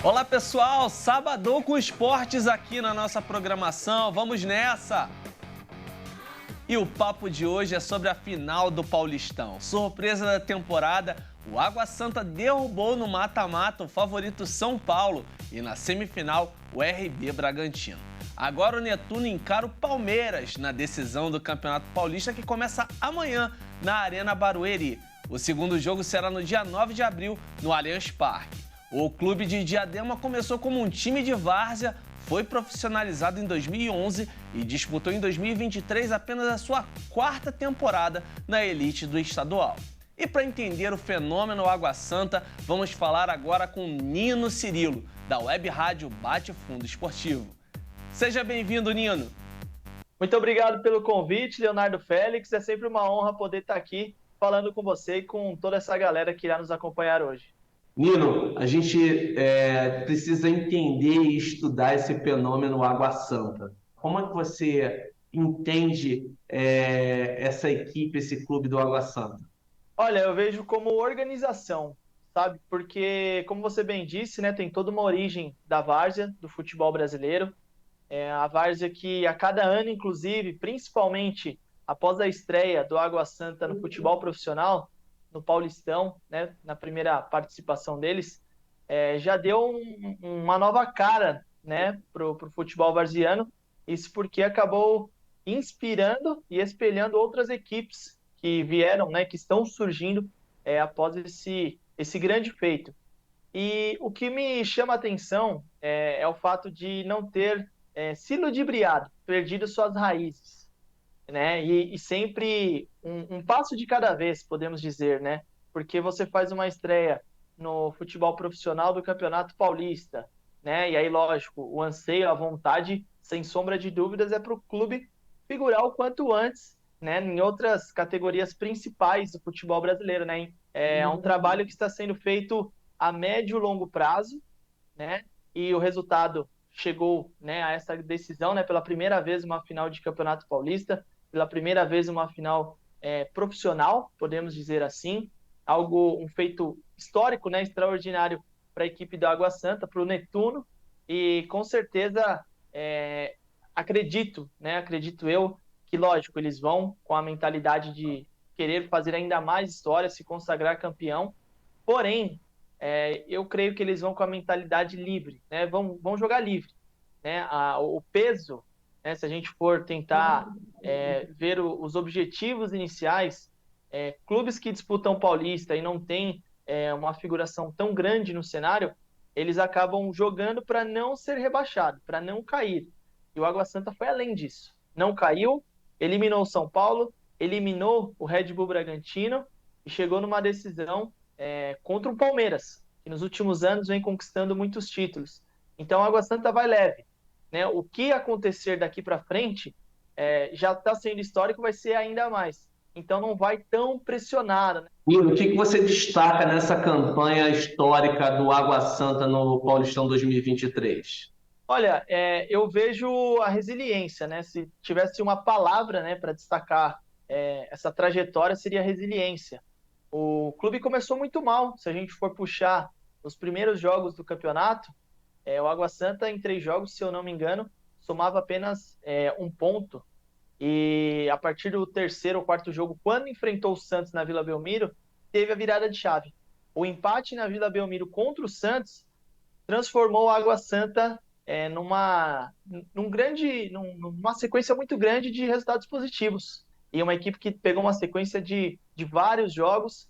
Olá pessoal, sabadão com esportes aqui na nossa programação, vamos nessa! E o papo de hoje é sobre a final do Paulistão. Surpresa da temporada, o Água Santa derrubou no mata-mata o favorito São Paulo e na semifinal o RB Bragantino. Agora o Netuno encara o Palmeiras na decisão do Campeonato Paulista que começa amanhã na Arena Barueri. O segundo jogo será no dia 9 de abril no Allianz Parque. O clube de Diadema começou como um time de várzea, foi profissionalizado em 2011 e disputou em 2023 apenas a sua quarta temporada na elite do estadual. E para entender o fenômeno Água Santa, vamos falar agora com Nino Cirilo, da Web Rádio Bate Fundo Esportivo. Seja bem-vindo, Nino. Muito obrigado pelo convite, Leonardo Félix. É sempre uma honra poder estar aqui falando com você e com toda essa galera que irá nos acompanhar hoje. Nino, a gente precisa entender e estudar esse fenômeno Água Santa. Como é que você entende essa equipe, esse clube do Água Santa? Olha, eu vejo como organização, sabe? Porque, como você bem disse, né, tem toda uma origem da várzea do futebol brasileiro. A várzea que a cada ano, inclusive, principalmente após a estreia do Água Santa no futebol profissional, no Paulistão, né, na primeira participação deles, já deu uma nova cara, né, pro futebol varziano. Isso porque acabou inspirando e espelhando outras equipes que vieram, né, que estão surgindo após esse grande feito. E o que me chama a atenção é o fato de não ter se ludibriado, perdido suas raízes, né? E sempre um passo de cada vez, podemos dizer, né? Porque você faz uma estreia no futebol profissional do Campeonato Paulista, né? E aí, lógico, o anseio, a vontade, sem sombra de dúvidas, é para o clube figurar o quanto antes, né? Em outras categorias principais do futebol brasileiro, né? É um trabalho que está sendo feito a médio e longo prazo, né? E o resultado chegou, né, a essa decisão, né, pela primeira vez uma final de Campeonato Paulista, pela primeira vez uma final profissional, podemos dizer assim, um feito histórico, né, extraordinário para a equipe do Água Santa, para o Netuno, e com certeza acredito eu que, lógico, eles vão com a mentalidade de querer fazer ainda mais história, se consagrar campeão, porém, eu creio que eles vão com a mentalidade livre, né? Vão jogar livre, né? O peso, né? Se a gente for tentar ver os objetivos iniciais, clubes que disputam Paulista e não tem uma figuração tão grande no cenário, eles acabam jogando para não ser rebaixado, para não cair. E o Água Santa foi além disso. Não caiu, eliminou o São Paulo, eliminou o Red Bull Bragantino e chegou numa decisão contra o Palmeiras, que nos últimos anos vem conquistando muitos títulos. Então a Água Santa vai leve, né? O que acontecer daqui para frente já está sendo histórico, vai ser ainda mais. Então não vai tão pressionado, né? Nino, o que você destaca nessa campanha histórica do Água Santa no Paulistão 2023? Olha, eu vejo a resiliência, né? Se tivesse uma palavra, né, para destacar essa trajetória, seria resiliência. O clube começou muito mal. Se a gente for puxar os primeiros jogos do campeonato, o Água Santa, em 3 jogos, se eu não me engano, somava apenas 1 ponto. E a partir do terceiro ou quarto jogo, quando enfrentou o Santos na Vila Belmiro, teve a virada de chave. O empate na Vila Belmiro contra o Santos transformou a Água Santa numa sequência muito grande de resultados positivos. E uma equipe que pegou uma sequência de vários jogos,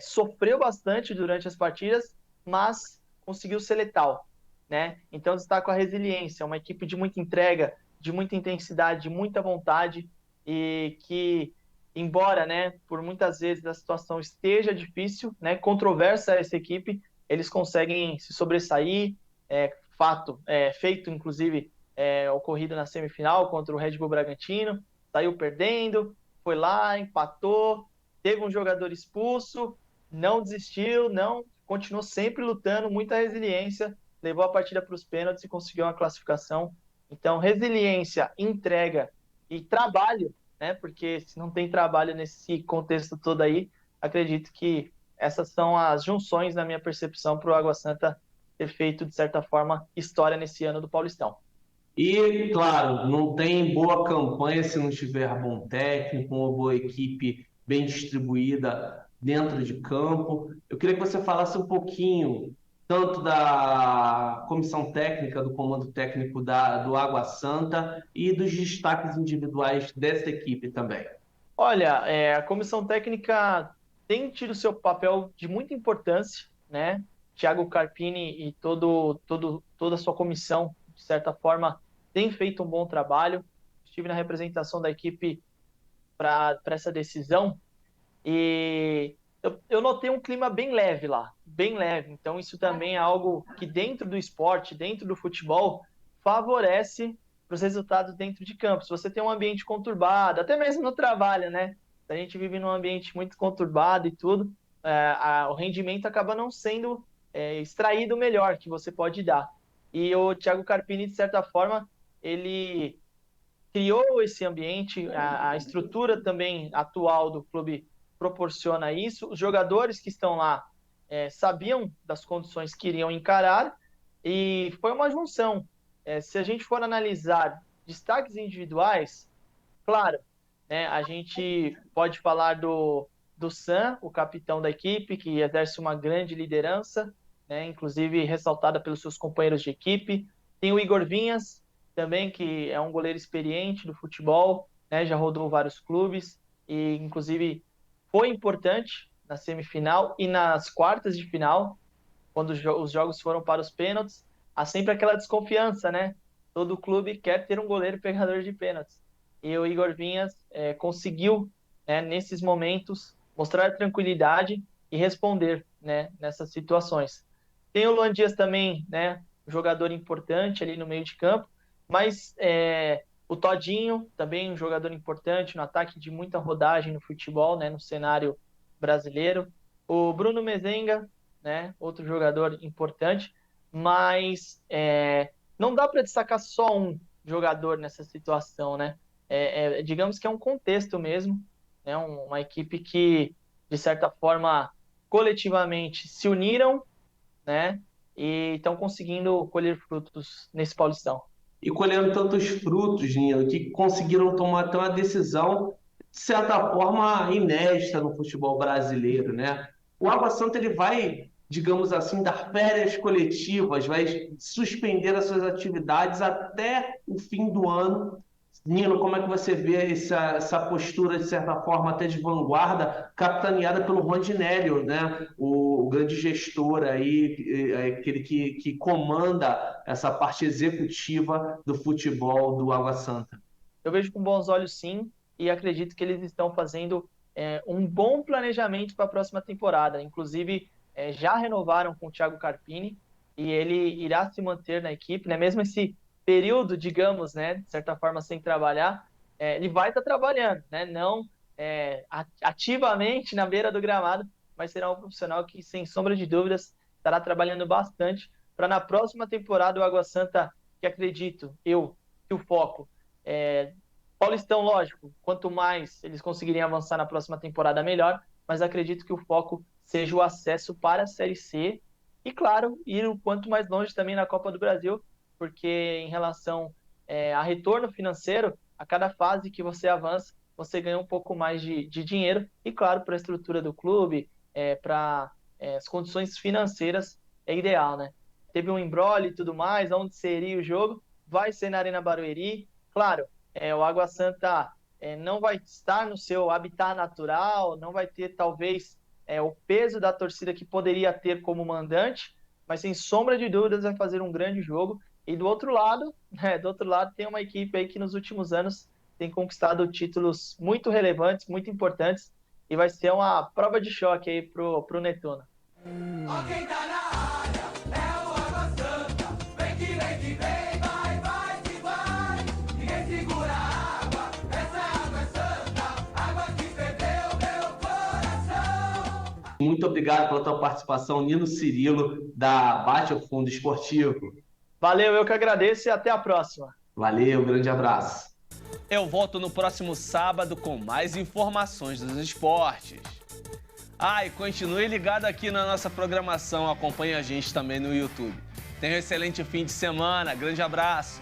sofreu bastante durante as partidas, mas conseguiu ser letal, né? Então destaco a resiliência, uma equipe de muita entrega, de muita intensidade, de muita vontade, e que, embora, né, por muitas vezes a situação esteja difícil, né, controversa essa equipe, eles conseguem se sobressair. Feito, inclusive, ocorrido na semifinal contra o Red Bull Bragantino, saiu perdendo, foi lá, empatou, teve um jogador expulso, não desistiu, não, continuou sempre lutando, muita resiliência, levou a partida para os pênaltis e conseguiu uma classificação. Então, resiliência, entrega e trabalho, né? Porque se não tem trabalho nesse contexto todo aí, acredito que essas são as junções, na minha percepção, para o Água Santa ter feito, de certa forma, história nesse ano do Paulistão. E, claro, não tem boa campanha se não tiver bom técnico, uma boa equipe bem distribuída dentro de campo. Eu queria que você falasse um pouquinho, tanto da comissão técnica, do comando técnico do Água Santa e dos destaques individuais dessa equipe também. Olha, a comissão técnica tem tido seu papel de muita importância, né? Thiago Carpini e toda a sua comissão, de certa forma, tem feito um bom trabalho. Estive na representação da equipe para essa decisão e eu notei um clima bem leve lá, bem leve. Então isso também é algo que dentro do esporte, dentro do futebol, favorece para os resultados dentro de campo. Se você tem um ambiente conturbado, até mesmo no trabalho, né? A gente vive num ambiente muito conturbado e tudo, o rendimento acaba não sendo extraído o melhor que você pode dar. E o Thiago Carpini, de certa forma, ele criou esse ambiente, a estrutura também atual do clube proporciona isso. Os jogadores que estão lá sabiam das condições que iriam encarar e foi uma junção. Se a gente for analisar destaques individuais, claro, né, a gente pode falar do Sam, o capitão da equipe, que exerce uma grande liderança, né, inclusive ressaltada pelos seus companheiros de equipe. Tem o Igor Vinhas, também, que é um goleiro experiente do futebol, né, já rodou vários clubes e, inclusive, foi importante na semifinal e nas quartas de final, quando os jogos foram para os pênaltis. Há sempre aquela desconfiança, né? Todo clube quer ter um goleiro pegador de pênaltis. E o Igor Vinhas conseguiu, né, nesses momentos, mostrar tranquilidade e responder, né, nessas situações. Tem o Luan Dias também, né, um jogador importante ali no meio de campo, mas o Todinho, também um jogador importante no ataque de muita rodagem no futebol, né, no cenário brasileiro. O Bruno Mezenga, né, outro jogador importante, mas não dá para destacar só um jogador nessa situação, né? Digamos que é um contexto mesmo, né? Uma equipe que, de certa forma, coletivamente se uniram, né? E estão conseguindo colher frutos nesse Paulistão. E colhendo tantos frutos, Nino, que conseguiram tomar até uma decisão, de certa forma, inédita no futebol brasileiro, né? O Água Santa ele vai, digamos assim, dar férias coletivas, vai suspender as suas atividades até o fim do ano. Nino, como é que você vê essa postura, de certa forma, até de vanguarda, capitaneada pelo Rondinelli, né? O grande gestor aí, aquele que comanda essa parte executiva do futebol do Água Santa? Eu vejo com bons olhos, sim, e acredito que eles estão fazendo um bom planejamento para a próxima temporada. Inclusive, já renovaram com o Thiago Carpini e ele irá se manter na equipe, né? Mesmo esse período, digamos, né, de certa forma, sem trabalhar, ele vai estar trabalhando, né? Não ativamente na beira do gramado, mas será um profissional que, sem sombra de dúvidas, estará trabalhando bastante para na próxima temporada o Água Santa, que acredito eu que o foco Paulistão, lógico, quanto mais eles conseguirem avançar na próxima temporada, melhor, mas acredito que o foco seja o acesso para a Série C e, claro, ir o quanto mais longe também na Copa do Brasil, porque em relação a retorno financeiro, a cada fase que você avança, você ganha um pouco mais de dinheiro e, claro, para a estrutura do clube, para as condições financeiras, é ideal, né? Teve um imbróglio e tudo mais, onde seria o jogo, vai ser na Arena Barueri, claro, o Água Santa não vai estar no seu habitat natural, não vai ter, talvez, o peso da torcida que poderia ter como mandante, mas, sem sombra de dúvidas, vai fazer um grande jogo. E do outro lado, tem uma equipe aí que nos últimos anos tem conquistado títulos muito relevantes, muito importantes, e vai ser uma prova de choque aí pro Netuno. Quem tá na área é o Água Santa, vem que vem, vai que vai, ninguém segura a água, essa água é santa, água que ferveu meu coração. Muito obrigado pela tua participação, Nino Cirilo, da Bate ao Fundo Esportivo. Valeu, eu que agradeço e até a próxima. Valeu, grande abraço. Eu volto no próximo sábado com mais informações dos esportes. E continue ligado aqui na nossa programação, acompanhe a gente também no YouTube. Tenha um excelente fim de semana. Grande abraço.